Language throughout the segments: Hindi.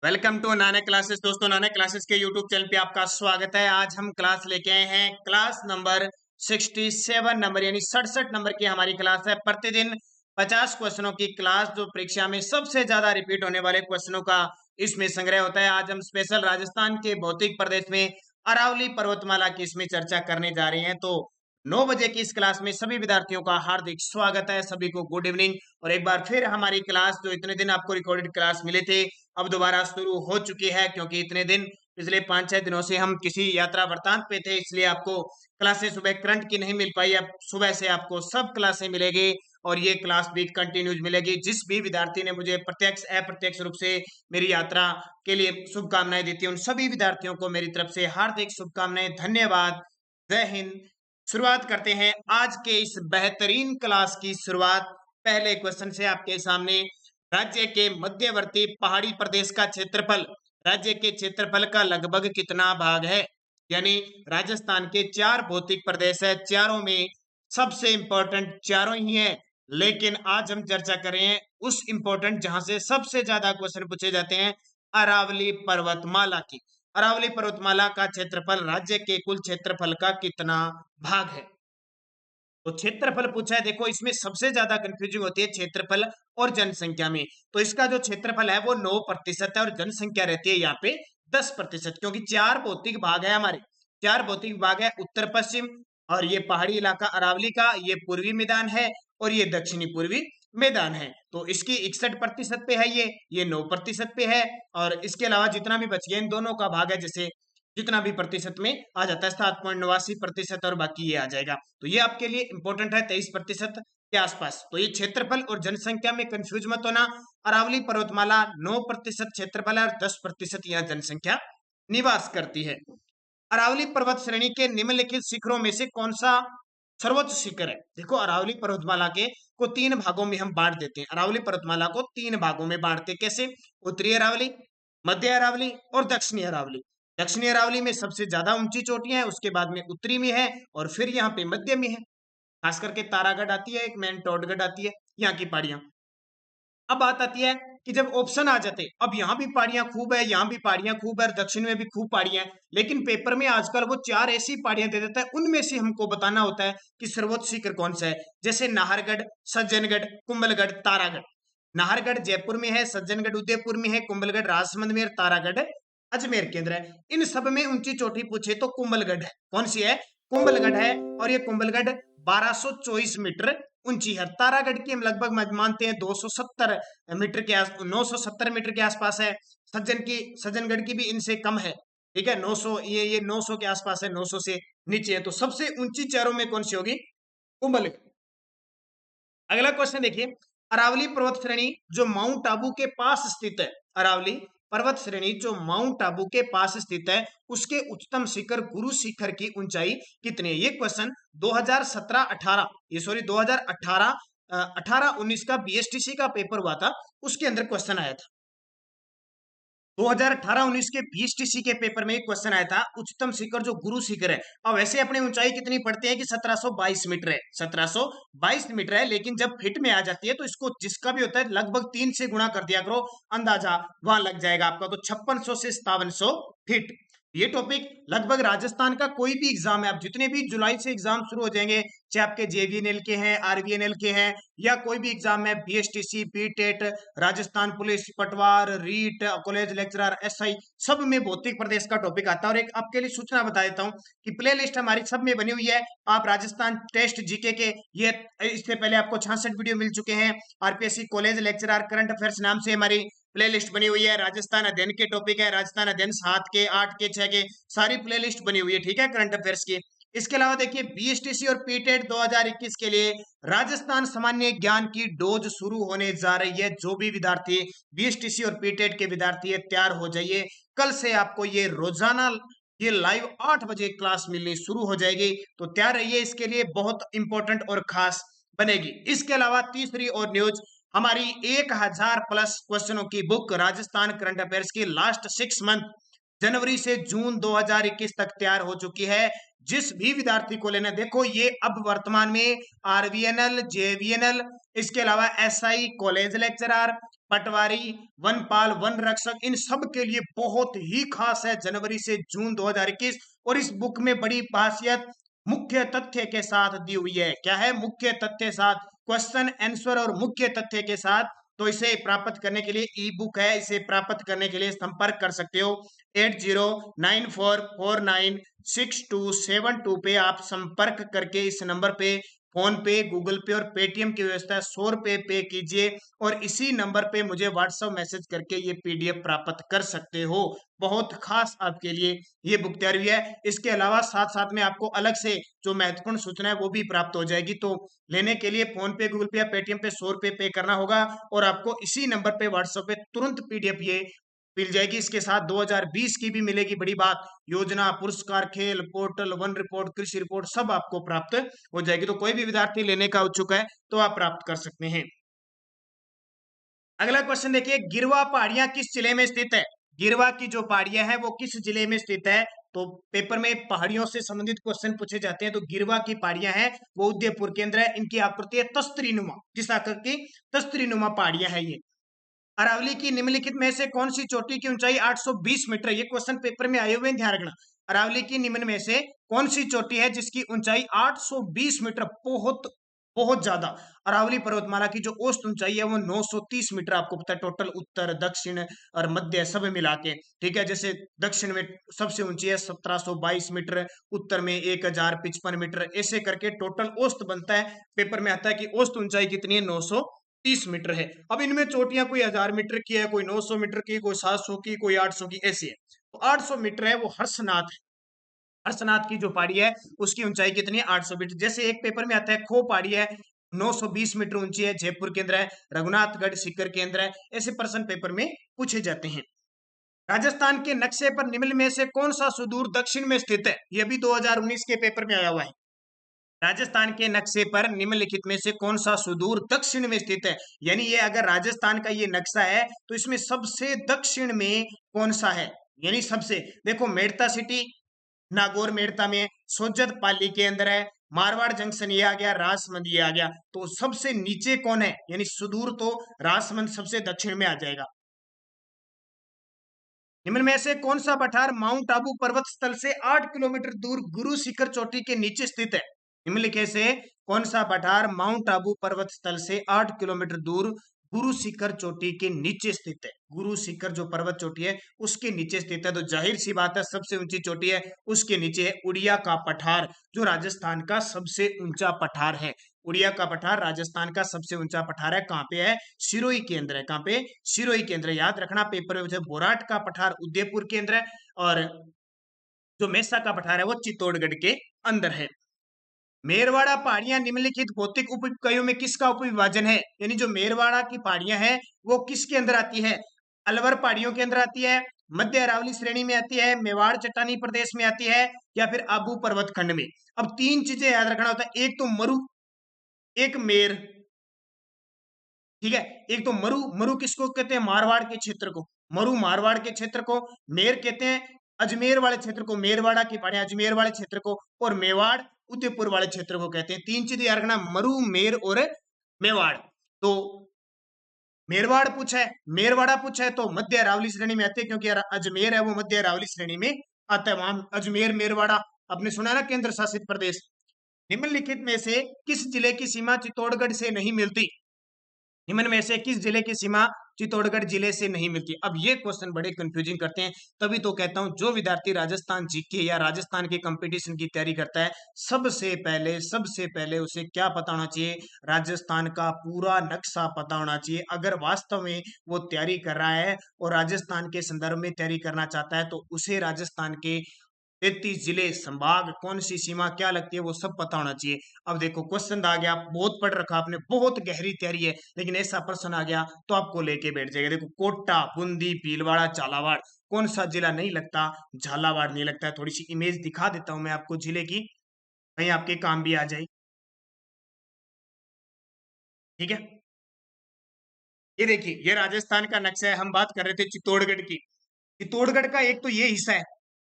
Welcome to Nana classes. दोस्तों, नाना क्लासेस के यूट्यूब चैनल पे आपका स्वागत है। आज हम क्लास लेके आए हैं क्लास नंबर 67 नंबर यानी 67 नंबर की हमारी क्लास है। प्रतिदिन 50 क्वेश्चनों की क्लास, जो परीक्षा में सबसे ज्यादा रिपीट होने वाले क्वेश्चनों का इसमें संग्रह होता है। आज हम स्पेशल राजस्थान के भौतिक प्रदेश में अरावली पर्वतमाला की इसमें चर्चा करने जा रहे हैं। तो 9 बजे की इस क्लास में सभी विद्यार्थियों का हार्दिक स्वागत है। सभी को गुड इवनिंग। और एक बार फिर हमारी क्लास, जो इतने दिन आपको रिकॉर्डेड क्लास मिले थे, अब दोबारा शुरू हो चुकी है, क्योंकि इतने दिन पिछले 5-6 दिनों से हम किसी यात्रा वृत्तांत पे थे, इसलिए आपको क्लासेस सुबह करंट की नहीं मिल पाई। अब सुबह से आपको सब क्लासें मिलेगी और ये क्लास भी कंटिन्यूज मिलेगी। जिस भी विद्यार्थी ने मुझे प्रत्यक्ष अप्रत्यक्ष रूप से मेरी यात्रा के लिए शुभकामनाएं दी थी, उन सभी विद्यार्थियों को मेरी तरफ से हार्दिक शुभकामनाएं। धन्यवाद। जय हिंद। शुरुआत करते हैं आज के इस बेहतरीन क्लास की शुरुआत पहले क्वेश्चन से आपके सामने। राज्य के मध्यवर्ती पहाड़ी प्रदेश का क्षेत्रफल राज्य के क्षेत्रफल का लगभग कितना भाग है? यानी राजस्थान के 4 भौतिक प्रदेश है, चारों में सबसे इंपॉर्टेंट चारों ही है, लेकिन आज हम चर्चा करें उस इंपॉर्टेंट जहां से सबसे ज्यादा क्वेश्चन पूछे जाते हैं, अरावली पर्वतमाला की। अरावली पर्वतमाला का क्षेत्रफल राज्य के कुल क्षेत्रफल का कितना भाग है? तो क्षेत्रफल पूछा है। देखो, इसमें सबसे ज्यादा कंफ्यूजिंग होती है क्षेत्रफल और जनसंख्या में। तो इसका जो क्षेत्रफल है वो 9% है और जनसंख्या रहती है यहाँ पे 10%, क्योंकि 4 भौतिक भाग है हमारे। 4 भौतिक भाग है, उत्तर पश्चिम, और ये पहाड़ी इलाका अरावली का, ये पूर्वी मैदान है और ये दक्षिणी पूर्वी मैदान है। तो इसकी 61% पे है, ये 9% पे है। और इसके अलावा जितना भी बच गया इन दोनों का भाग है, जैसे जितना भी प्रतिशत में आ जाता है 7.89% और बाकी ये आ जाएगा। तो ये आपके लिए इंपॉर्टेंट है 23% के आसपास। तो ये क्षेत्रफल और जनसंख्या में कंफ्यूज मत होना। अरावली पर्वतमाला 9% क्षेत्रफल है और 10% यहाँ जनसंख्या निवास करती है। अरावली पर्वत श्रेणी के निम्नलिखित शिखरों में से कौन सा सर्वोच्च शिखर है? देखो, अरावली पर्वतमाला के को 3 भागों में हम बांट देते हैं। अरावली पर्वतमाला को 3 भागों में बांटते हैं। कैसे? उत्तरी अरावली, मध्य अरावली और दक्षिणी अरावली। दक्षिणी अरावली में सबसे ज्यादा ऊंची चोटियां हैं, उसके बाद में उत्तरी में है और फिर यहाँ पे मध्य में है। खास करके तारागढ़ आती है, एक मैनटोडगढ़ आती है, यहाँ की पहाड़ियां। अब बात आती है कि जब ऑप्शन आ जाते, अब यहाँ भी पहाड़ियां खूब है, यहाँ भी पहाड़ियां खूब है, दक्षिण में भी खूब पहाड़ियां हैं, लेकिन पेपर में आजकल वो 4 ऐसी पहाड़ियां दे देता है, उनमें से हमको बताना होता है कि सर्वोच्च शिखर कौन सा है। जैसे नाहरगढ़, सज्जनगढ़, कुंभलगढ़, तारागढ़। नाहरगढ़ जयपुर में है, सज्जनगढ़ उदयपुर में है, कुंभलगढ़ राजसमंद में, तारागढ़ अजमेर के अंदर है। इन सब में ऊंची चोटी पूछे तो कुंभलगढ़ है। कौन सी है? कुंभलगढ़ है। और ये कुंभलगढ़ 1224 मीटर ऊंची है। तारागढ़ की हम लगभग मानते हैं 270 मीटर के 970 मीटर के आसपास है। सज्जनगढ़ की भी इनसे कम है। ठीक है, 900, ये 900 के आसपास है, 900 से नीचे है। तो सबसे ऊंची चारों में कौन सी होगी? कुंभलगढ़। अगला क्वेश्चन देखिए, अरावली पर्वत श्रेणी जो माउंट आबू के पास स्थित है, अरावली पर्वत श्रेणी जो माउंट आबू के पास स्थित है, उसके उच्चतम शिखर गुरु शिखर की ऊंचाई कितनी है? ये क्वेश्चन 2017-18 ये सॉरी 2018 18-19 का बीएसटीसी का पेपर हुआ था, उसके अंदर क्वेश्चन आया था। 2018-19 के बीएसटीसी के पेपर में एक क्वेश्चन आया था, उच्चतम शिखर जो गुरु शिखर है। अब वैसे अपनी ऊंचाई कितनी पड़ती है कि 1722 मीटर है, 1722 मीटर है, लेकिन जब फीट में आ जाती है तो इसको जिसका भी होता है लगभग 3 से गुणा कर दिया करो, अंदाजा वहां लग जाएगा आपका। तो 5600 से 5700 फीट। ये टॉपिक लगभग राजस्थान का कोई भी एग्जाम है, आप जितने भी जुलाई से एग्जाम शुरू हो जाएंगे, चाहे आपके जेवीएनएल के हैं, आरवीएनएल के हैं, या कोई भी एग्जाम है, बीएसटीसी, बीटेट, राजस्थान पुलिस, पटवार, रीट, कॉलेज लेक्चरर, एसआई, सब में भौतिक प्रदेश का टॉपिक आता है। और एक आपके लिए सूचना बता देता हूँ कि प्ले लिस्ट हमारी सब में बनी हुई है। आप राजस्थान टेस्ट जीके के, ये इससे पहले आपको 66 वीडियो मिल चुके हैं। RPSC college lecturer current affairs नाम से हमारी प्लेलिस्ट बनी हुई है। राजस्थान अध्ययन के टॉपिक है, राजस्थान अध्ययन 7 के, 8 के, 6 के, सारी प्लेलिस्ट बनी हुई है। ठीक है, करंट अफेयर्स की। इसके अलावा देखिए, बीएसटीसी और पीटेट 2021 के लिए राजस्थान सामान्य ज्ञान की डोज शुरू होने जा रही है। जो भी विद्यार्थी बीएसटीसी और पीटेट के विद्यार्थी है, तैयार हो जाइए। कल से आपको ये रोजाना ये लाइव 8 बजे क्लास मिलनी शुरू हो जाएगी, तो तैयार रहिए, इसके लिए बहुत इंपॉर्टेंट और खास बनेगी। इसके अलावा तीसरी और न्यूज, हमारी 1000 प्लस क्वेश्चनों की बुक राजस्थान करंट अफेयर्स की लास्ट 6 मंथ जनवरी से जून 2021 तक तैयार हो चुकी है। जिस भी विद्यार्थी को लेना, देखो ये अब वर्तमान में आरवीएनएल, जेवीएनएल, इसके अलावा एसआई, कॉलेज लेक्चरर, पटवारी, वनपाल, वन रक्षक, इन सब के लिए बहुत ही खास है जनवरी से जून 2021। और इस बुक में बड़ी खासियत मुख्य तथ्य के साथ दी हुई है। क्या है? मुख्य तथ्य साथ, क्वेश्चन आंसर और मुख्य तथ्य के साथ। तो इसे प्राप्त करने के लिए ई बुक है, इसे प्राप्त करने के लिए संपर्क कर सकते हो 8094496272 पे आप संपर्क करके इस नंबर पे फोन पे, गूगल पे और पेटीएम की व्यवस्था है, 100 रुपए पे कीजिए और इसी नंबर पे मुझे व्हाट्सएप मैसेज करके ये पीडीएफ प्राप्त कर सकते हो। बहुत खास आपके लिए ये बुक तैयार हुई है। इसके अलावा साथ साथ में आपको अलग से जो महत्वपूर्ण सूचना है वो भी प्राप्त हो जाएगी। तो लेने के लिए फोन पे, गूगल पे या पेटीएम पे 100 रुपए पे करना होगा और आपको इसी नंबर पे व्हाट्सएप पे तुरंत पीडीएफ ये मिल जाएगी। इसके साथ 2020 की भी मिलेगी। बड़ी बात, योजना, पुरस्कार, खेल, पोर्टल, वन रिपोर्ट, कृषि रिपोर्ट सब आपको प्राप्त हो जाएगी। तो कोई भी विद्यार्थी लेने का इच्छुक है तो आप प्राप्त कर सकते हैं। अगला क्वेश्चन देखिए, गिरवा पहाड़ियां किस जिले में स्थित है? गिरवा की जो पहाड़ियां है वो किस जिले में स्थित है? तो पेपर में पहाड़ियों से संबंधित क्वेश्चन पूछे जाते हैं। तो गिरवा की पहाड़ियां हैं वो उदयपुर के अंदर है। इनकी आकृति है तस्तरीनुमा, जिस आकृति तस्तरीनुमा पहाड़ियां है ये। अरावली की निम्नलिखित में से कौन सी चोटी की ऊंचाई 820 मीटर? ये क्वेश्चन पेपर में आए हुए हैं, ध्यान रखना। अरावली की निम्न में से कौन सी चोटी है जिसकी ऊंचाई 820 मीटर? बहुत बहुत ज्यादा। अरावली पर्वतमाला की जो औसत ऊंचाई है वो 930 मीटर। आपको पता है टोटल उत्तर, दक्षिण और मध्य सब मिला के, ठीक है। जैसे दक्षिण में सबसे ऊंची है 1722 मीटर, उत्तर में 1055 मीटर, ऐसे करके टोटल औसत बनता है। पेपर में आता है कि औसत ऊंचाई कितनी है? 930 मीटर है। अब इनमें चोटियां कोई 1000 मीटर की है, कोई 900 मीटर की, कोई 700 की, कोई 800 की, ऐसी है। तो 800 मीटर है वो हर्षनाथ है। हर्षनाथ की जो पहाड़ी है उसकी ऊंचाई कितनी है? 800 मीटर। जैसे एक पेपर में आता है खो पहाड़ी है 920 मीटर ऊंची है, जयपुर के अंदर है। रघुनाथगढ़ सीकर के अंदर है। ऐसे प्रश्न पेपर में पूछे जाते हैं। राजस्थान के नक्शे पर निम्न में से कौन सा सुदूर दक्षिण में स्थित है? यह भी 2019 के पेपर में आया हुआ है। राजस्थान के नक्शे पर निम्नलिखित में से कौन सा सुदूर दक्षिण में स्थित है? यानी ये अगर राजस्थान का ये नक्शा है तो इसमें सबसे दक्षिण में कौन सा है? यानी सबसे, देखो मेड़ता सिटी नागौर मेड़ता में, सोजत पाली के अंदर है, मारवाड़ जंक्शन ये आ गया, राजसमंद ये आ गया। तो सबसे नीचे कौन है? यानी सुदूर तो राजसमंद सबसे दक्षिण में आ जाएगा। निम्न में से कौन सा पठार माउंट आबू पर्वत स्थल से 8 किलोमीटर दूर गुरु शिखर चोटी के नीचे स्थित है? निम्नलिखित से कौन सा पठार माउंट आबू पर्वत स्थल से 8 किलोमीटर दूर गुरु शिखर चोटी के नीचे स्थित है? गुरु शिखर जो पर्वत चोटी है उसके नीचे स्थित है। तो जाहिर सी बात है सबसे ऊंची चोटी है उसके नीचे है उड़िया का पठार, जो राजस्थान का सबसे ऊंचा पठार है। उड़िया का पठार राजस्थान का सबसे ऊंचा पठार है। कहां पे है? सिरोही के अंदर है। कहां पे? सिरोही के अंदर। याद रखना पेपर में बोराट का पठार उदयपुर के अंदर है और जो मेसा का पठार है वो चित्तौड़गढ़ के अंदर है। मेरवाड़ा पहाड़ियां निम्नलिखित भौतिक उप इकाइयों में किसका उपविभाजन है? यानी जो मेरवाड़ा की पहाड़ियां हैं वो किसके अंदर आती है? अलवर पहाड़ियों के अंदर आती है, मध्य अरावली श्रेणी में आती है, मेवाड़ चट्टानी प्रदेश में आती है, या फिर आबू पर्वत खंड में? अब तीन चीजें याद रखना होता है, एक तो मरु, एक मेर, ठीक है, एक तो मरु। मरु किसको कहते हैं? मारवाड़ के क्षेत्र को। मरु मारवाड़ के क्षेत्र को। मेर कहते हैं अजमेर वाले क्षेत्र को, मेरवाड़ा की पहाड़ियां अजमेर वाले क्षेत्र को। और मेवाड़ उदयपुर वाले क्षेत्र को कहते हैं। तीन चीजें याद रखना, मरु, मेर और मेवाड़। तो मेरवाड़ पूछा है, मेरवाड़ा पूछा है तो मध्य अरावली श्रेणी में आते हैं, क्योंकि अजमेर है वो मध्य अरावली श्रेणी में आता है। वहां अजमेर मेरवाड़ा आपने सुना ना, केंद्र शासित प्रदेश। निम्नलिखित में से किस जिले की सीमा चित्तौड़गढ़ से नहीं मिलती? निम्न में से किस जिले की सीमा चित्तौड़गढ़ जिले से नहीं मिलती? अब ये क्वेश्चन बड़े कंफ्यूजिंग करते हैं। तभी तो कहता हूं जो विद्यार्थी राजस्थान जीके या राजस्थान के कंपटीशन की तैयारी करता है सबसे पहले उसे क्या पता होना चाहिए? राजस्थान का पूरा नक्शा पता होना चाहिए। अगर वास्तव में वो तैयारी कर रहा है और राजस्थान के संदर्भ में तैयारी करना चाहता है तो उसे राजस्थान के 33 जिले, संभाग, कौन सी सीमा क्या लगती है वो सब पता होना चाहिए। अब देखो क्वेश्चन आ गया, बहुत पढ़ रखा आपने, बहुत गहरी तैयारी है, लेकिन ऐसा प्रश्न आ गया तो आपको लेके बैठ जाएगा। देखो कोटा, बूंदी, भीलवाड़ा, झालावाड़, कौन सा जिला नहीं लगता? झालावाड़ नहीं लगता है। थोड़ी सी इमेज दिखा देता हूं मैं आपको जिले की, कहीं आपके काम भी आ जाए, ठीक है। ये देखिए ये राजस्थान का नक्शा है। हम बात कर रहे थे चित्तौड़गढ़ की। चित्तौड़गढ़ का एक तो ये हिस्सा है,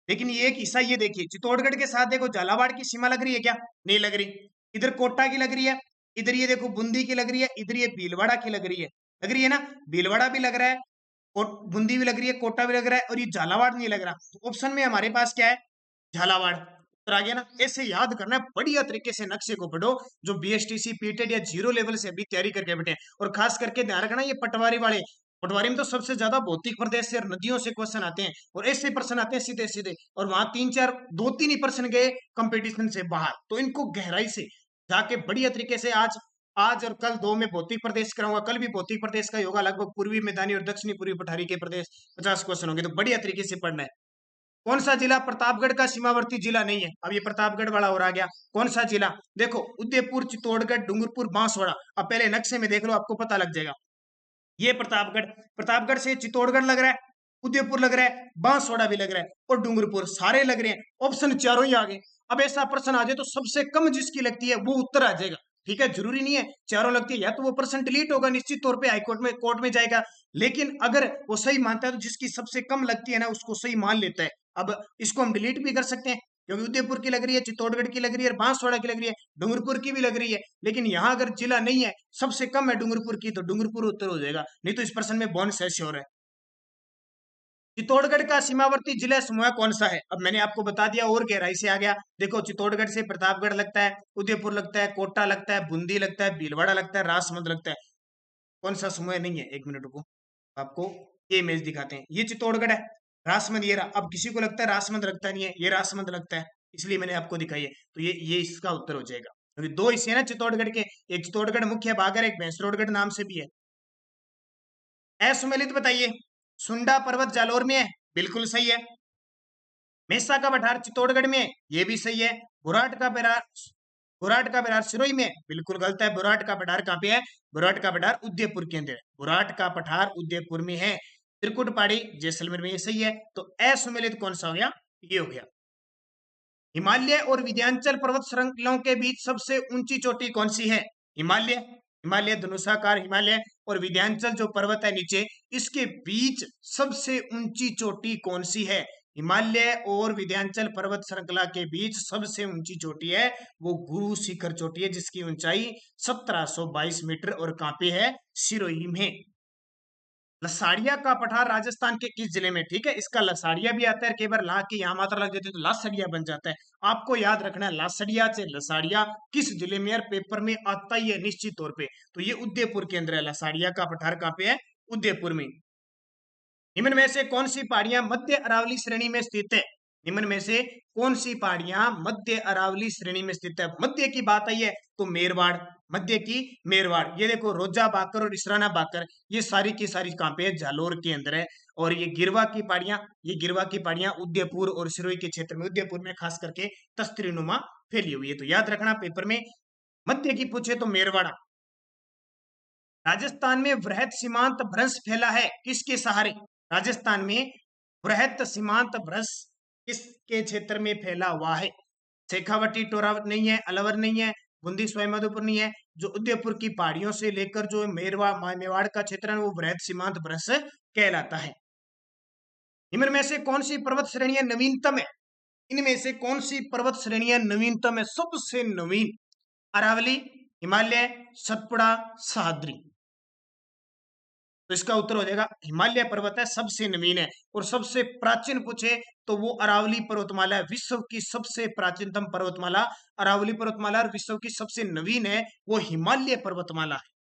लेकिन ये एक हिस्सा, ये देखिए चित्तौड़गढ़ के साथ देखो झालावाड़ की सीमा लग रही है क्या? नहीं लग रही। इधर कोटा की लग रही है, इधर ये देखो बूंदी की लग रही है, इधर ये भीलवाड़ा की लग रही है। लग रही है ना, भीलवाड़ा भी लग रहा है और बूंदी भी लग रही है, कोटा भी लग रहा है और ये झालावाड़ नहीं लग रहा। तो ऑप्शन में हमारे पास क्या है, झालावाड़। उत्तर आ गया ना। ऐसे याद करना है, बढ़िया तरीके से नक्शे को पढ़ो, जो बीएसटीसी पीटेड या जीरो लेवल से अभी तैयारी करके बैठे हैं। और खास करके ध्यान रखना, ये पटवारी वाले, पटवारी में तो सबसे ज्यादा भौतिक प्रदेश से और नदियों से क्वेश्चन आते हैं और ऐसे प्रश्न आते हैं सीधे सीधे, और वहां दो तीन ही प्रश्न गए कंपटीशन से बाहर। तो इनको गहराई से जाके बढ़िया तरीके से आज आज और कल दो में भौतिक प्रदेश कराऊंगा, कल भी भौतिक प्रदेश का होगा, लगभग पूर्वी मैदानी और दक्षिणी पूर्वी पठारी के प्रदेश 50 क्वेश्चन होंगे। तो बढ़िया तरीके से पढ़ना है। कौन सा जिला प्रतापगढ़ का सीमावर्ती जिला नहीं है? अब ये प्रतापगढ़ वाला और आ गया। कौन सा जिला? देखो, उदयपुर, चित्तौड़गढ़, डूंगरपुर, बांसवाड़ा। अब पहले नक्शे में देख लो, आपको पता लग जाएगा। ये प्रतापगढ़, प्रतापगढ़ से चित्तौड़गढ़ लग रहा है, उदयपुर लग रहा है, बांसवाड़ा भी लग रहा है और डूंगरपुर, सारे लग रहे हैं। ऑप्शन चारों ही आ गए। अब ऐसा प्रश्न आ जाए तो सबसे कम जिसकी लगती है वो उत्तर आ जाएगा। ठीक है, जरूरी नहीं है चारों लगती है, या तो वो प्रश्न डिलीट होगा, निश्चित तौर पे हाईकोर्ट में कोर्ट में जाएगा। लेकिन अगर वो सही मानता है तो जिसकी सबसे कम लगती है ना, उसको सही मान लेता है। अब इसको हम डिलीट भी कर सकते हैं, क्योंकि उदयपुर की लग रही है, चित्तौड़गढ़ की लग रही है, बांसवाड़ा की लग रही है, डूंगरपुर की भी लग रही है। लेकिन यहाँ अगर जिला नहीं है, सबसे कम है डूंगरपुर की, तो डूंगरपुर उत्तर हो जाएगा। नहीं तो इस प्रश्न में बोनस है, श्योर है। चित्तौड़गढ़ का सीमावर्ती जिला समूह कौन सा है? अब मैंने आपको बता दिया और गहराई से आ गया। देखो, चित्तौड़गढ़ से प्रतापगढ़ लगता है, उदयपुर लगता है, कोटा लगता है, बूंदी लगता है, भीलवाड़ा लगता है, राजसमंद लगता है। कौन सा समूह नहीं है? एक मिनट रुको, आपको ये इमेज दिखाते हैं। ये चित्तौड़गढ़ है, राजसमंद ये रहा। अब किसी को लगता है राजसमंद लगता नहीं है, ये राजसमंद लगता है, इसलिए मैंने आपको दिखाई है। तो ये इसका उत्तर हो जाएगा, क्योंकि दो हिस्से हैं ना चित्तौड़गढ़ के, एक चित्तौड़गढ़ मुख्य भाग है, एक भैंसरोडगढ़ नाम से भी है। असुमेलित बताइए, सुंडा पर्वत जालोर में है, बिल्कुल सही है। मेसा का पठार चित्तौड़गढ़ में है, ये भी सही है। बुराट का पठार सिरोही में है, बिल्कुल गलत है। बुराट का पठार कहाँ पे है? बुराट का पठार उदयपुर के अंदर है। बुराट का पठार उदयपुर में है। त्रिकुट पहाड़ी जैसलमेर में, ये सही है। तो असुमेलित कौन सा हो गया? ये हो गया। हिमालय और विंध्याचल पर्वत श्रृंखलाओं के बीच सबसे ऊंची चोटी कौन सी है? हिमालय, हिमालय धनुषाकार हिमालय और विंध्याचल जो पर्वत है नीचे, इसके बीच सबसे ऊंची चोटी कौन सी है? हिमालय और विंध्याचल पर्वत श्रृंखला के बीच सबसे ऊंची चोटी है वो गुरु शिखर चोटी है, जिसकी ऊंचाई 1722 मीटर और कहां पे है? सिरोही में। लसाड़िया का पठार राजस्थान के किस जिले में? ठीक है, इसका लसाड़िया भी आता है, कई बार ला की यहाँ मात्रा लग जाती है तो लासड़िया बन जाता है। आपको याद रखना है, लासड़िया से लसाड़िया किस जिले में? यार पेपर में आता ही है निश्चित तौर पे। तो ये उदयपुर के अंदर है। लसाड़िया का पठार कहाँ पे है? उदयपुर में। निम्न में से कौन सी पहाड़ियां मध्य अरावली श्रेणी में स्थित है? निम्न में से कौन सी पहाड़ियां मध्य अरावली श्रेणी में स्थित है? मध्य की बात आई है तो मेरवाड़, मध्य की मेरवाड़। ये देखो, रोजा बाकर और इसराना बाकर, ये सारी की सारी कहां पे है? जालोर के अंदर है। और ये गिरवा की पहाड़ियां, ये गिरवा की पहाड़ियां उदयपुर और सिरोही के क्षेत्र में, उदयपुर में खास करके तस्तरीनुमा फैली हुई है। तो याद रखना पेपर में, मध्य की पूछे तो मेरवाड़ा। राजस्थान में वृहत सीमांत भ्रंश फैला है किसके सहारे? राजस्थान में वृहत सीमांत भ्रंश किसके क्षेत्र में फैला हुआ है? शेखावटी टोरावट नहीं है, अलवर नहीं है, बूंदी सवाईमाधोपुर नहीं है। जो उदयपुर की पहाड़ियों से लेकर जो मेवाड़ का क्षेत्र है वो वृहत सीमांत भ्रंश कहलाता है। इनमें में से कौन सी पर्वत श्रेणियां नवीनतम है? इनमें से कौन सी पर्वत श्रेणियां नवीनतम है? सबसे नवीन? अरावली, हिमालय, सतपुड़ा, सह्याद्री। तो इसका उत्तर हो जाएगा हिमालय पर्वत है, सबसे नवीन है। और सबसे प्राचीन पूछे तो वो अरावली पर्वतमाला है। विश्व की सबसे प्राचीनतम पर्वतमाला अरावली पर्वतमाला, और विश्व की सबसे नवीन है वो हिमालय पर्वतमाला है।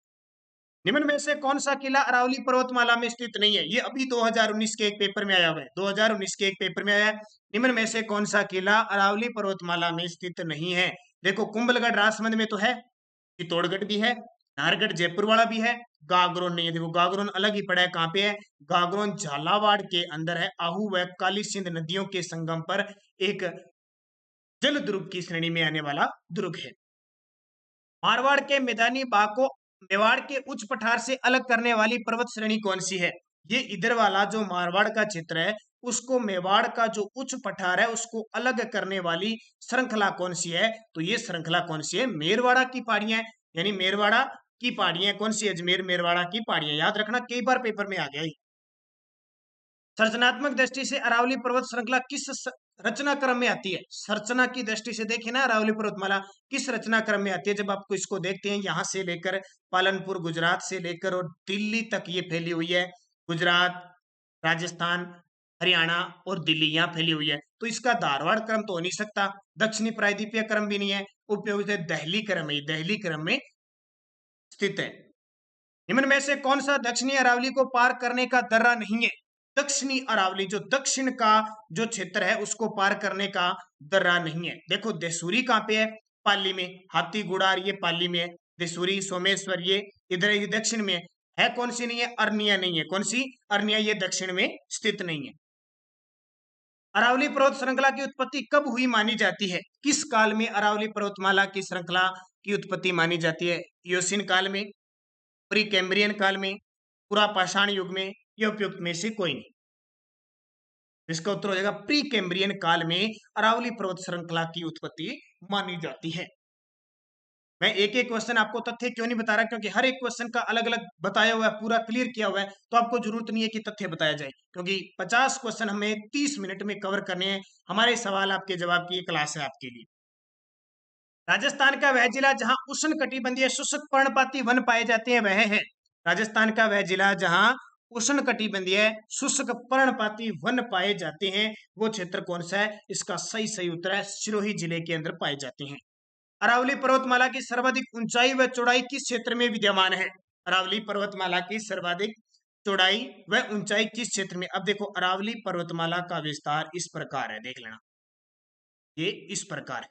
निम्न में से कौन सा किला अरावली पर्वतमाला में स्थित नहीं है? ये अभी 2019 के एक पेपर में आया हुआ है, 2019 के एक पेपर में आया है। निम्न में से कौन सा किला अरावली पर्वतमाला में स्थित नहीं है? देखो, कुंभलगढ़ राजसमंद में तो है, चित्तौड़गढ़ भी है, नाहरगढ़ जयपुर वाला भी है, गागरोन नहीं है। देखो, गागरोन अलग ही पड़ा है। कहां पे है? गागरोन झालावाड़ के अंदर है। आहू व काली सिंध नदियों के संगम पर एक जल दुर्ग की श्रेणी में आने वाला दुर्ग है। मारवाड़ के मैदानी भाग को मेवाड़ के उच्च पठार से अलग करने वाली पर्वत श्रेणी कौन सी है? ये इधर वाला जो मारवाड़ का क्षेत्र है, उसको मेवाड़ का जो उच्च पठार है उसको अलग करने वाली श्रृंखला कौन सी है? तो ये श्रृंखला कौन सी है? मेरवाड़ा की पहाड़ियां, यानी मेरवाड़ा की पहाड़ियां कौन सी? अजमेर मेरवाड़ा की पहाड़ियां। याद रखना, कई बार पेपर में आ गया। संरचनात्मक दृष्टि से अरावली पर्वत श्रृंखला किस रचना क्रम में आती है? संरचना की दृष्टि से देखें ना, अरावली पर्वतमाला किस रचना क्रम में आती है? जब आपको इसको देखते हैं, यहाँ से लेकर पालनपुर गुजरात से लेकर और दिल्ली तक ये फैली हुई है। गुजरात, राजस्थान, हरियाणा और दिल्ली यहाँ फैली हुई है। तो इसका धारवाड़ क्रम तो हो नहीं सकता, दक्षिणी प्रायद्वीपीय क्रम भी नहीं है, उपयोगित है दहली क्रम है, दहली क्रम में स्थित है। निम्न में से कौन सा दक्षिणी अरावली को पार करने का दर्रा नहीं है? दक्षिणी अरावली जो दक्षिण का जो क्षेत्र है उसको पार करने का दर्रा नहीं है। देखो देसूरी कहाँ पे है? पाली में। हाथी गुड़ार ये पाली में है। देसूरी, सोमेश्वर ये इधर ही दक्षिण में है। कौन सी नहीं है? अरनिया नहीं है। कौन सी? अरनिया, ये दक्षिण में स्थित नहीं है। अरावली पर्वत श्रृंखला की उत्पत्ति कब हुई मानी जाती है? किस काल में अरावली पर्वतमाला की श्रृंखला की उत्पत्ति मानी जाती है? इयोसीन काल में, प्री कैम्ब्रियन काल में, पूरा पाषाण युग में, या उपयुक्त में से कोई नहीं। इसका उत्तर हो जाएगा प्री कैम्ब्रियन काल में अरावली पर्वत श्रृंखला की उत्पत्ति मानी जाती है। मैं एक एक क्वेश्चन आपको तथ्य क्यों नहीं बता रहा, क्योंकि हर एक क्वेश्चन का अलग अलग बताया हुआ है, पूरा क्लियर किया हुआ है, तो आपको जरूरत नहीं है कि तथ्य बताया जाए, क्योंकि 50 क्वेश्चन हमें 30 मिनट में कवर करने हैं। हमारे सवाल आपके जवाब की क्लास है आपके लिए। राजस्थान का वह जिला जहां उष्ण कटिबंधीय शुष्क पर्णपाती वन पाए जाते हैं वह है? राजस्थान का वह जिला जहां उष्ण कटिबंधीय शुष्क पर्णपाती वन पाए जाते हैं वो क्षेत्र कौन सा है? इसका सही सही उत्तर है सिरोही जिले के अंदर पाए जाते हैं। अरावली पर्वतमाला की सर्वाधिक ऊंचाई व चौड़ाई किस क्षेत्र में विद्यमान है? अरावली पर्वतमाला की सर्वाधिक चौड़ाई व ऊंचाई किस क्षेत्र में? अब देखो अरावली पर्वतमाला का विस्तार इस प्रकार है, देख लेना, ये इस प्रकार है,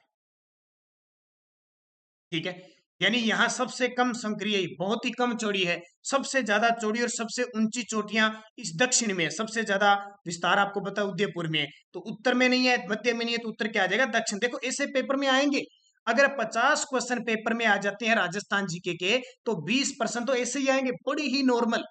ठीक है। यानी यहाँ सबसे कम संक्रिय, बहुत ही कम चौड़ी है, सबसे ज्यादा चौड़ी और सबसे ऊंची चोटियां इस दक्षिण में है। सबसे ज्यादा विस्तार आपको पता है उदयपुर में है, तो उत्तर में नहीं है, मध्य में नहीं है, तो उत्तर क्या आ जाएगा? दक्षिण। देखो ऐसे पेपर में आएंगे, अगर 50 क्वेश्चन पेपर में आ जाते हैं राजस्थान जीके के, तो 20% तो ऐसे ही आएंगे, बड़ी ही नॉर्मल।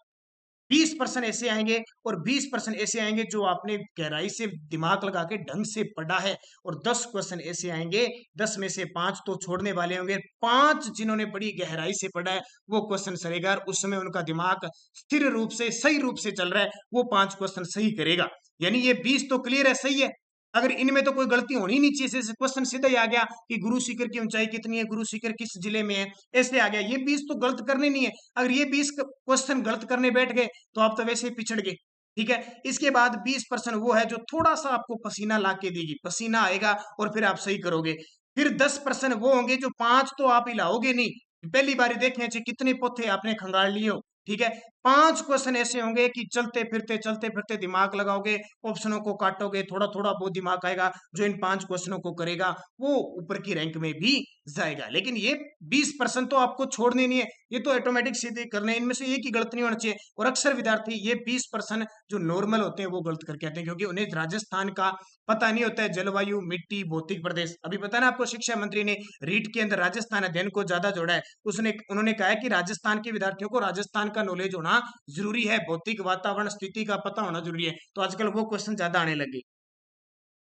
20% ऐसे आएंगे और 20% ऐसे आएंगे जो आपने गहराई से दिमाग लगा के ढंग से पढ़ा है, और 10 क्वेश्चन ऐसे आएंगे, 10 में से 5 तो छोड़ने वाले होंगे, 5 जिन्होंने बड़ी गहराई से पढ़ा है वो क्वेश्चन सरेगा, और उस समय उनका दिमाग स्थिर रूप से सही रूप से चल रहा है, वो 5 क्वेश्चन सही करेगा। यानी ये 20 तो क्लियर है, सही है। अगर इनमें तो कोई गलती होनी नहीं चाहिए, क्वेश्चन सीधा ही आ गया कि गुरु शिखर की ऊंचाई कितनी है, गुरु शिखर किस जिले में है, ऐसे आ गया। ये 20 तो गलत करने नहीं है। अगर ये 20 क्वेश्चन गलत करने बैठ गए तो आप तो वैसे ही पिछड़ गए, ठीक है। इसके बाद 20% वो है जो थोड़ा सा आपको पसीना ला के देगी, पसीना आएगा और फिर आप सही करोगे। फिर 10% वो होंगे जो 5 तो आप हिलाओगे नहीं, पहली बार देखने चाहिए कितने पोथे आपने खंगाल लिए हो, ठीक है। 5 क्वेश्चन ऐसे होंगे कि चलते फिरते दिमाग लगाओगे, ऑप्शनों को काटोगे, थोड़ा थोड़ा बहुत दिमाग आएगा, जो इन 5 क्वेश्चनों को करेगा वो ऊपर की रैंक में भी जाएगा। लेकिन ये 20% तो आपको छोड़ने नहीं है, ये तो ऑटोमेटिक सीधे करने, इनमें से एक ही गलत नहीं होना चाहिए। और अक्सर विद्यार्थी ये 20% जो नॉर्मल होते हैं वो गलत करके आते हैं, क्योंकि उन्हें राजस्थान का पता नहीं होता है, जलवायु, मिट्टी, भौतिक प्रदेश। अभी पता ना आपको, शिक्षा मंत्री ने रीट के अंदर राजस्थान अध्ययन को ज्यादा जोड़ा है। उन्होंने कहा है कि राजस्थान के विद्यार्थियों को राजस्थान का नॉलेज होना जरूरी है, भौतिक वातावरण स्थिति का पता होना जरूरी है, तो आजकल वो क्वेश्चन ज्यादा आने लगे।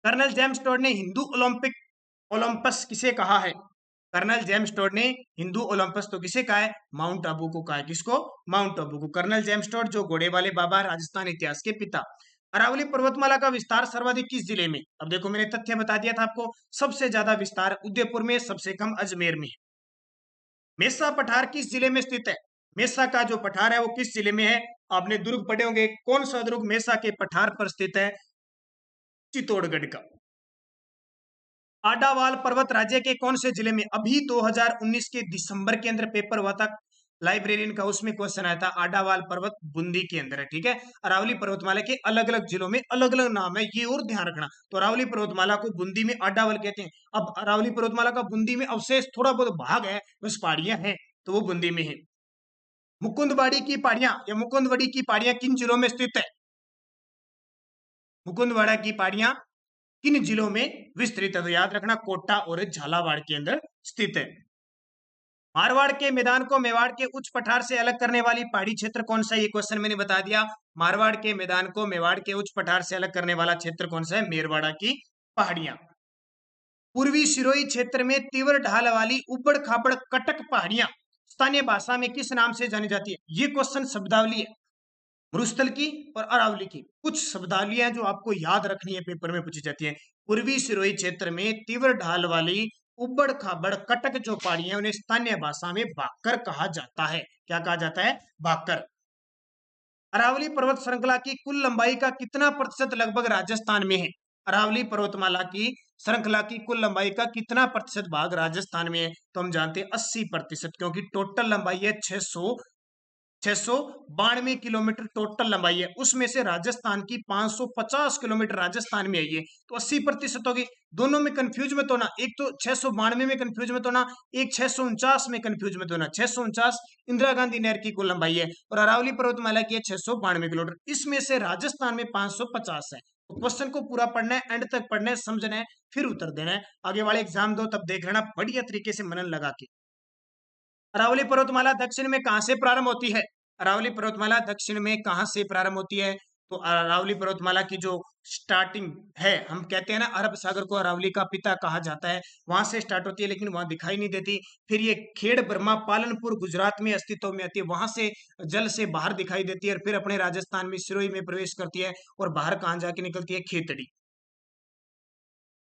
कर्नल जेम्स टोड ने हिंदू ओलंपस किसे कहा है? कर्नल जेम्स टोड ने हिंदू ओलंपस तो किसे कहा है? माउंट आबू को कहा है। किसको? माउंट आबू को। कर्नल जेम्स टोड जो घोड़े वाले बाबा, राजस्थान इतिहास के पिता। अरावली पर्वतमाला का विस्तार सर्वाधिक किस जिले में? अब देखो मैंने तथ्य बता दिया था आपको, सबसे ज्यादा विस्तार उदयपुर में, सबसे कम अजमेर में है। मेसा पठार किस जिले में स्थित है? मेसा का जो पठार है वो किस जिले में है? आपने दुर्ग पढ़े होंगे, कौन सा दुर्ग मेसा के पठार पर स्थित है? चित्तौड़गढ़ का। आडावाल पर्वत राज्य के कौन से जिले में? अभी 2019 के दिसंबर के अंदर पेपर हुआ था लाइब्रेरियन का, उसमें क्वेश्चन आया था। आडावाल पर्वत बूंदी के अंदर है, ठीक है। अरावली पर्वतमाला के अलग अलग जिलों में अलग अलग नाम है, ये और ध्यान रखना। तो अरावली पर्वतमाला को बूंदी में आडावाल कहते हैं। अब अरावली पर्वतमाला का बूंदी में अवशेष थोड़ा बहुत भाग है, बस पहाड़ियां हैं, तो वो बूंदी में है। मुकुंदवाड़ी की पहाड़ियां या मुकुंदवाड़ी की पहाड़ियां किन जिलों में स्थित है? मुकुंदवाड़ा की पहाड़ियां किन जिलों में विस्तृत है? तो याद रखना, कोटा और झालावाड़ के अंदर स्थित है। मारवाड़ के मैदान को मेवाड़ के उच्च पठार से अलग करने वाली पहाड़ी क्षेत्र कौन सा है? ये क्वेश्चन मैंने बता दिया। मारवाड़ के मैदान को मेवाड़ के उच्च पठार से अलग करने वाला क्षेत्र कौन सा है? मेरवाड़ा की पहाड़ियां। पूर्वी सिरोही क्षेत्र में तीव्र ढाल वाली उबड़ खाबड़ कटक पहाड़ियां स्थानीय भाषा में किस नाम से जानी जाती है? ये क्वेश्चन शब्दावली है, मरुस्थल की और अरावली की। कुछ शब्दावलियां जो आपको याद रखनी है, पेपर में पूछी जाती है। पूर्वी सिरोही क्षेत्र में तीव्र ढाल वाली उबड़ खाबड़ कटक जो पहाड़ियां हैं उन्हें स्थानीय भाषा में भाकर कहा जाता है। क्या कहा जाता है? भाकर। अरावली पर्वत श्रृंखला की कुल लंबाई का कितना प्रतिशत लगभग राजस्थान में है? अरावली पर्वतमाला की श्रृंखला की कुल लंबाई का कितना प्रतिशत भाग राजस्थान में है? तो हम जानते हैं 80%, क्योंकि टोटल लंबाई है 692 किलोमीटर टोटल लंबाई है, उसमें से राजस्थान की 550 किलोमीटर राजस्थान में है ये, तो 80% होगी। दोनों में कंफ्यूज मत होना, एक तो 692 में कंफ्यूज मत होना, एक 649 में कंफ्यूज मत होना। 649 इंदिरा गांधी नहर की कुल लंबाई है और अरावली पर्वतमाला की है 692 किलोमीटर, इसमें से राजस्थान में 550 है। तो क्वेश्चन को पूरा पढ़ना है, एंड तक पढ़ना है, समझना है, फिर उत्तर देना है। आगे वाले एग्जाम दो तब देख लेना बढ़िया तरीके से मनन लगा के। अरावली पर्वतमाला दक्षिण में कहां से प्रारंभ होती है? अरावली पर्वतमाला दक्षिण में कहां से प्रारंभ होती है? तो अरावली पर्वतमाला की जो स्टार्टिंग है, हम कहते हैं ना अरब सागर को अरावली का पिता कहा जाता है, वहां से स्टार्ट होती है, लेकिन वहां दिखाई नहीं देती। फिर ये खेड़ ब्रह्मा पालनपुर गुजरात में अस्तित्व में आती है, वहां से जल से बाहर दिखाई देती है और फिर अपने राजस्थान में सिरोही में प्रवेश करती है और बाहर कहां जाके निकलती है? खेतड़ी।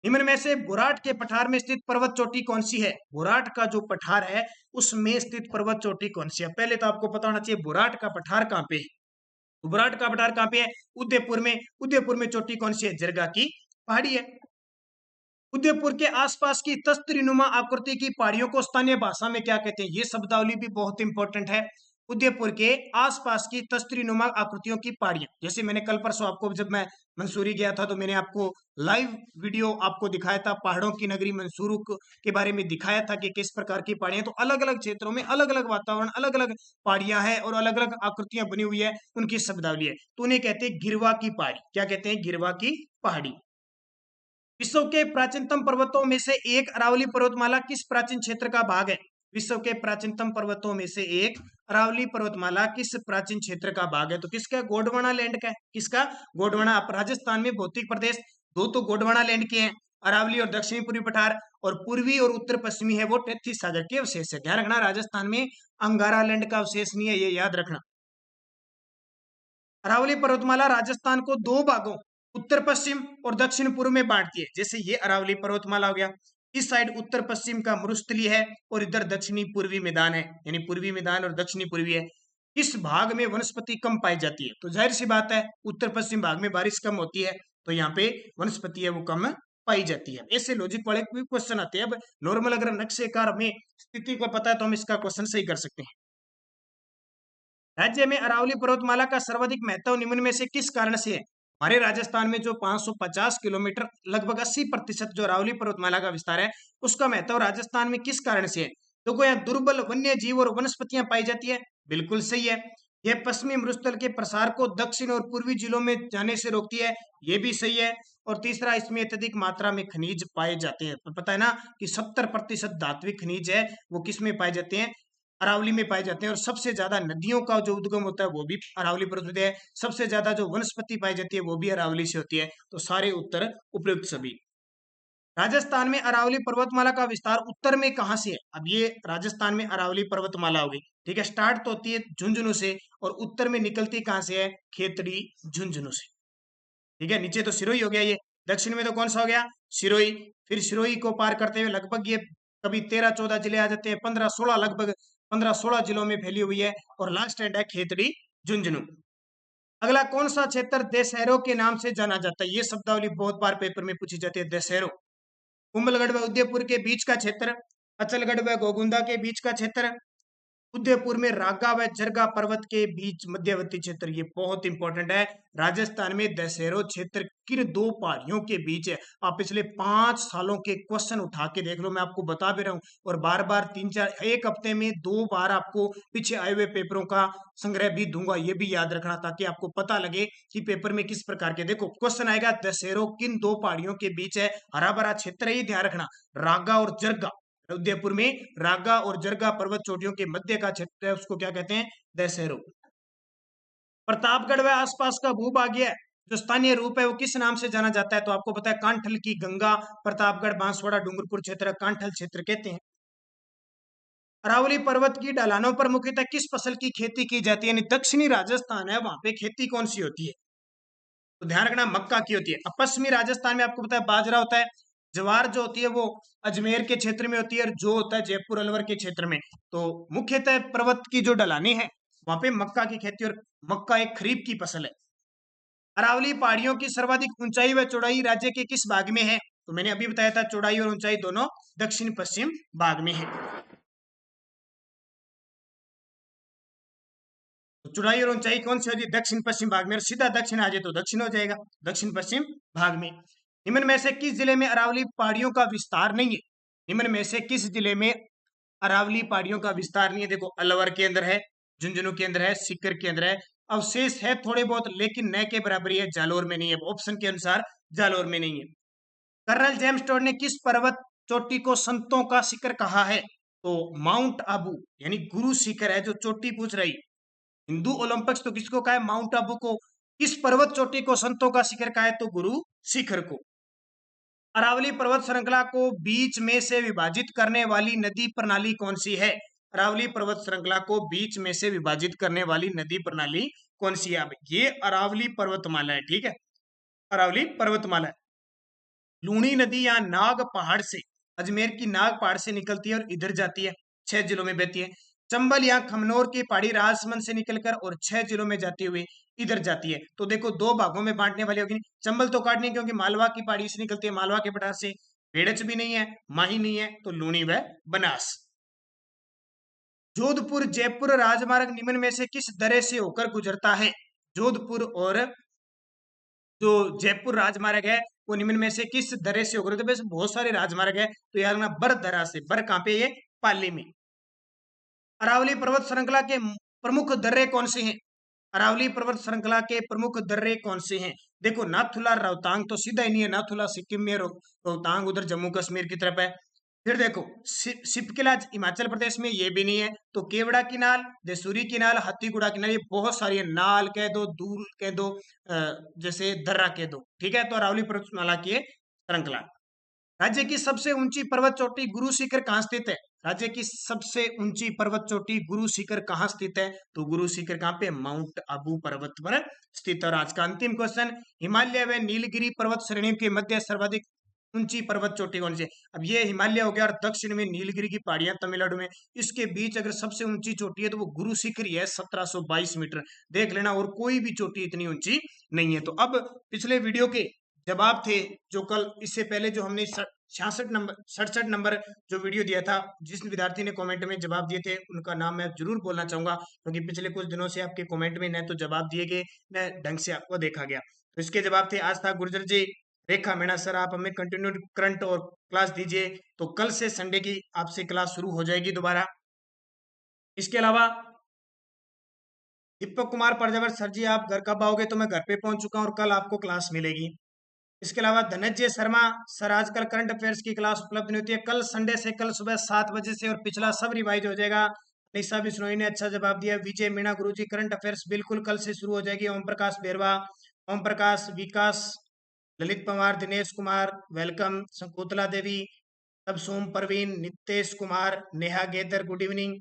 निम्न में से बुराट के पठार में स्थित पर्वत चोटी कौन सी है? बुराट का जो पठार है उसमें स्थित पर्वत चोटी कौन सी है? पहले तो आपको पता होना चाहिए बुराट का पठार कहाँ पे है। तो बुराट का पठार कहाँ पे है? उदयपुर में। उदयपुर में चोटी कौन सी है? जरगा की पहाड़ी है। उदयपुर के आसपास की तस्तरीनुमा आकृति की पहाड़ियों को स्थानीय भाषा में क्या कहते हैं? ये शब्दावली भी बहुत इंपॉर्टेंट है। उदयपुर के आसपास की तस्तरीनुमा आकृतियों की पहाड़ियां, जैसे मैंने कल परसों आपको, जब मैं मंसूरी गया था तो मैंने आपको लाइव वीडियो आपको दिखाया था, पहाड़ों की नगरी मंसूरू के बारे में दिखाया था कि किस प्रकार की पहाड़ियां। तो अलग अलग क्षेत्रों में अलग अलग वातावरण, अलग अलग पहाड़ियां हैं और अलग अलग आकृतियां बनी हुई है, उनकी शब्दावली है। तो उन्हें कहते हैं गिरवा की पहाड़ी। क्या कहते हैं? गिरवा की पहाड़ी। विश्व के प्राचीनतम पर्वतों में से एक अरावली पर्वतमाला किस प्राचीन क्षेत्र का भाग है? विश्व के प्राचीनतम पर्वतों में से एक अरावली पर्वतमाला किस प्राचीन क्षेत्र का भाग है? तो किसका? गोंडवाना लैंड का है। किसका? गोंडवाना। राजस्थान में भौतिक प्रदेश दो तो गोंडवाना लैंड के हैं, अरावली और दक्षिणी पूर्वी पठार, और पूर्वी और उत्तर पश्चिमी है वो टेथी सागर के अवशेष है। ध्यान रखना, राजस्थान में अंगारा लैंड का अवशेष नहीं है, ये याद रखना। अरावली पर्वतमाला राजस्थान को दो भागों, उत्तर पश्चिम और दक्षिण पूर्व में बांटती है। जैसे ये अरावली पर्वतमाला हो गया, इस साइड उत्तर पश्चिम का मरुस्थली है और इधर दक्षिणी पूर्वी मैदान है, यानी पूर्वी मैदान और दक्षिणी पूर्वी है। इस भाग में वनस्पति कम पाई जाती है, तो जाहिर सी बात है उत्तर पश्चिम भाग में बारिश कम होती है, तो यहाँ पे वनस्पति है वो कम पाई जाती है। ऐसे लॉजिक वाले क्वेश्चन आते हैं। अब नॉर्मल अगर नक्शेकार में स्थिति को पता है तो हम इसका क्वेश्चन सही कर सकते हैं। राज्य में अरावली पर्वतमाला का सर्वाधिक महत्व निम्न में से किस कारण से है? हमारे राजस्थान में जो 550 किलोमीटर, लगभग 80% जो अरावली पर्वतमाला का विस्तार है, उसका महत्व राजस्थान में किस कारण से है? देखो, यहाँ दुर्बल वन्य जीव और वनस्पतियां पाई जाती है, बिल्कुल सही है। यह पश्चिमी मरुस्थल के प्रसार को दक्षिण और पूर्वी जिलों में जाने से रोकती है, ये भी सही है। और तीसरा, इसमें अत्यधिक मात्रा में खनिज पाए जाते हैं। तो पता है ना कि 70% धात्विक खनिज है वो किस में पाए जाते हैं? अरावली में पाए जाते हैं। और सबसे ज्यादा नदियों का जो उद्गम होता है वो भी अरावली पर्वत से है। सबसे ज्यादा जो वनस्पति पाई जाती है वो भी अरावली से होती है। तो सारे उत्तर उपयुक्त सभी। राजस्थान में अरावली पर्वतमाला का विस्तार उत्तर में कहां से है? अब ये राजस्थान में अरावली पर्वतमाला होगी, ठीक है, स्टार्ट तो होती है झुंझुनू से और उत्तर में निकलती कहां से है? खेतड़ी झुंझुनू से। ठीक है, नीचे तो सिरोही हो गया, ये दक्षिण में तो कौन सा हो गया? सिरोही। फिर सिरोही को पार करते हुए लगभग ये कभी 13-14 जिले आ जाते हैं, 15-16, लगभग 15-16 जिलों में फैली हुई है। और लास्ट एंड है खेतड़ी झुंझुनू। अगला कौन सा क्षेत्र दशहरों के नाम से जाना जाता है? ये शब्दावली बहुत बार पेपर में पूछी जाती है। दशहरों, कुंभलगढ़ व उदयपुर के बीच का क्षेत्र, अचलगढ़ व गोगुंदा के बीच का क्षेत्र, उदयपुर में रागा व जरगा पर्वत के बीच मध्यवर्ती क्षेत्र। ये बहुत इंपॉर्टेंट है। राजस्थान में दशहरो क्षेत्र किन दो पहाड़ियों के बीच है? आप पिछले 5 सालों के क्वेश्चन उठा के देख लो, मैं आपको बता भी रहा हूँ। और बार बार 3-4, एक हफ्ते में 2 बार आपको पीछे आए हुए पेपरों का संग्रह भी दूंगा, ये भी याद रखना, ताकि आपको पता लगे कि पेपर में किस प्रकार के। देखो क्वेश्चन आएगा, दशहरो किन दो पहाड़ियों के बीच है? हरा भरा क्षेत्र है, ये ध्यान रखना, रागा और जरगा। उदयपुर में रागा और जरगा पर्वत चोटियों के मध्य का क्षेत्र है, उसको क्या कहते हैं? दशहरो। प्रतापगढ़ व आसपास का भूभाग है जो स्थानीय रूप है वो किस नाम से जाना जाता है? तो आपको पता है कांठल की गंगा, प्रतापगढ़, बांसवाड़ा, डूंगरपुर क्षेत्र कांठल क्षेत्र कहते हैं। अरावली पर्वत की ढलानों पर मुख्यतः किस फसल की खेती की जाती है? यानी दक्षिणी राजस्थान है, वहां पे खेती कौन सी होती है? तो ध्यान रखना मक्का की होती है। अब पश्चिमी राजस्थान में आपको पता है बाजरा होता है। ज्वार जो होती है वो अजमेर के क्षेत्र में होती है, और जो होता है जयपुर अलवर के क्षेत्र में। तो मुख्यतः पर्वत की जो ढलानी है वहां पे मक्का की खेती, और मक्का एक खरीफ की फसल है। अरावली पहाड़ियों की सर्वाधिक ऊंचाई व चौड़ाई राज्य के किस भाग में है? तो मैंने अभी बताया था चौड़ाई और ऊंचाई दोनों दक्षिण पश्चिम भाग में है। तो चौड़ाई और ऊंचाई कौन सी होगी? दक्षिण पश्चिम भाग में। और सीधा दक्षिण आ जाए तो दक्षिण हो जाएगा, दक्षिण पश्चिम भाग में। निम्न में से किस जिले में अरावली पहाड़ियों का विस्तार नहीं है? निम्न में से किस जिले में अरावली पहाड़ियों का विस्तार नहीं है? देखो अलवर के अंदर है, झुंझुनू के अंदर है, सीकर के अंदर है, अवशेष है थोड़े बहुत, लेकिन न के बराबरी है, जालोर में नहीं है। ऑप्शन के अनुसार जालोर में नहीं है। कर्नल जेम्स टोड ने किस पर्वत चोटी को संतों का शिखर कहा है? तो माउंट आबू, यानी गुरु शिखर है जो चोटी पूछ रही। हिंदू ओलंपिक्स तो किसको कहा है? माउंट आबू को। किस पर्वत चोटी को संतों का शिखर कहा है? तो गुरु शिखर को। अरावली पर्वत श्रृंखला को बीच में से विभाजित करने वाली नदी प्रणाली कौन सी है? अरावली पर्वत श्रृंखला को बीच में से विभाजित करने वाली नदी प्रणाली कौन सी है? अब ये अरावली पर्वतमाला है, ठीक है, अरावली पर्वतमाला है। लूणी नदी या नाग पहाड़ से, अजमेर की नाग पहाड़ से निकलती है और इधर जाती है, 6 जिलों में बहती है। चंबल या खमनोर की पहाड़ी राजसमंद से निकलकर और 6 जिलों में जाती हुई इधर जाती है। तो देखो दो भागों में बांटने वाली होगी। चंबल तो काटनी है क्योंकि मालवा की पहाड़ी से निकलती है, मालवा के पठार से। बेड़च भी नहीं है, माही नहीं है, तो लूणी व बनास। जोधपुर जयपुर राजमार्ग निम्न में से किस दर्रे से होकर गुजरता है? जोधपुर और जो जयपुर राजमार्ग है वो निम्न में से किस दर्रे से होकर, तो वैसे बहुत सारे राजमार्ग है, तो यार ना बर दर्रा से। बर कहां पे? ये पाली में। अरावली पर्वत श्रृंखला के प्रमुख दर्रे कौन से हैं? अरावली पर्वत श्रृंखला के प्रमुख दर्रे कौन से हैं? देखो नाथुला रोहतांग तो सीधा ही नहीं है, नाथुला सिक्किम में, रोहतांग उधर जम्मू कश्मीर की तरफ है। फिर देखो सिपकिला हिमाचल प्रदेश में, ये भी नहीं है। तो केवड़ा की नाल, देसूरी की नाल, हाथीगुड़ा की नाल, ये बहुत सारी है। नाल कह दो, दूर कह दो, जैसे दर्रा कह दो, ठीक है। तो अरावली पर्वतमाला की श्रृंखला। राज्य की सबसे ऊंची पर्वत चोटी गुरु शिखर कहाँ स्थित है? राज्य की सबसे ऊंची पर्वत चोटी गुरु शिखर कहाँ स्थित है? तो गुरु शिखर कहाँ पे? माउंट आबू पर्वत पर स्थित। और आज का अंतिम क्वेश्चन, हिमालय व नीलगिरी पर्वत श्रेणी के मध्य सर्वाधिक ऊंची पर्वत चोटी कौन सी है? अब ये हिमालय हो गया और दक्षिण में नीलगिरी की पहाड़ियां तमिलनाडु में। इसके बीच अगर सबसे ऊंची चोटी है तो वो गुरु शिखर ही है, 1722 मीटर। देख लेना, और कोई भी चोटी इतनी ऊंची नहीं है। तो अब पिछले वीडियो के जवाब थे जो कल, इससे पहले जो हमने 67 नंबर जो वीडियो दिया था, जिस विद्यार्थी ने कमेंट में जवाब दिए थे उनका नाम मैं जरूर बोलना चाहूंगा, क्योंकि पिछले कुछ दिनों से आपके कमेंट में न तो जवाब दिए गए न ढंग से आपको देखा गया। तो इसके जवाब थे आज था गुर्जर जी, रेखा मीणा सर, आप हमें कंटिन्यू करंट और क्लास दीजिए। तो कल से संडे की आपसे क्लास शुरू हो जाएगी दोबारा। इसके अलावा दीपक कुमार परजावर सर जी, आप घर कब आओगे? तो मैं घर पे पहुंच चुका हूं और कल आपको क्लास मिलेगी। इसके अलावा धनंजय शर्मा सर, आजकल करंट अफेयर्स की क्लास उपलब्ध नहीं होती है। कल संडे से, कल सुबह 7 बजे से, और पिछला सब रिवाइज हो जाएगा। निशा बिश्नोई ने अच्छा जवाब दिया। विजय मीणा गुरु जी, करंट अफेयर्स बिल्कुल कल से शुरू हो जाएगी। ओम प्रकाश बेरवा, ओम प्रकाश, विकास, ललित पवार, दिनेश कुमार वेलकम, शकुंतला देवी, तब सोम परवीन, नितेश कुमार, नेहा गेदर गुड इवनिंग,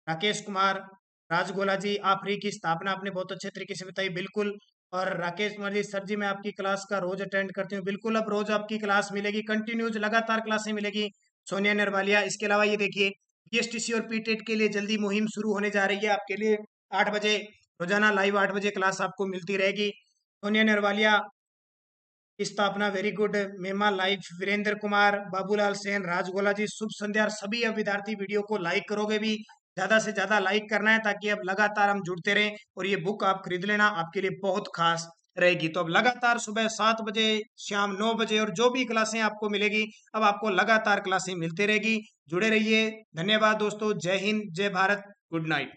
राकेश कुमार, राजगोला जी, आप फ्री की स्थापना आपने बहुत अच्छे तरीके से बताई, बिल्कुल। और राकेश कुमार जी, सर जी मैं आपकी क्लास का रोज अटेंड करती हूँ, बिल्कुल। अब रोज आपकी क्लास मिलेगी, कंटिन्यूज लगातार क्लासें मिलेगी। सोनिया नरवालिया, इसके अलावा ये देखिए बीएसटीसी और पीटेट के लिए जल्दी मुहिम शुरू होने जा रही है आपके लिए। 8 बजे रोजाना लाइव 8 बजे क्लास आपको मिलती रहेगी। सोनिया नरवालिया स्थापना वेरी गुड। मेमा लाइफ, वीरेंद्र कुमार, बाबूलाल सेन, राजगोला जी, शुभ संध्या। और सभी अब विद्यार्थी वीडियो को लाइक करोगे भी, ज्यादा से ज्यादा लाइक करना है ताकि अब लगातार हम जुड़ते रहें। और ये बुक आप खरीद लेना, आपके लिए बहुत खास रहेगी। तो अब लगातार सुबह 7 बजे, शाम 9 बजे, और जो भी क्लासें आपको मिलेगी अब आपको लगातार क्लासें मिलती रहेगी। जुड़े रहिए। धन्यवाद दोस्तों, जय हिंद, जय भारत, गुड नाइट।